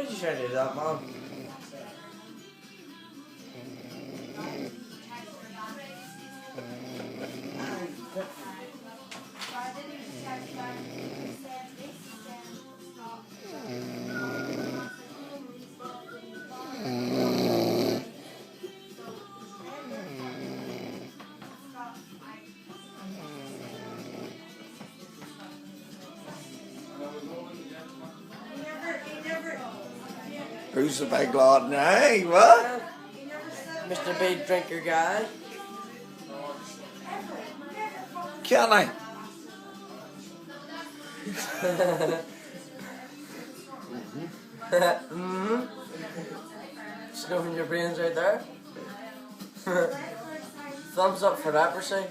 Why'd you try to do that, Mom? Who's the big lad now? What? Mr. Big Drinker Guy. Kenny. Snuffing your brains right there. Thumbs up for that, per se.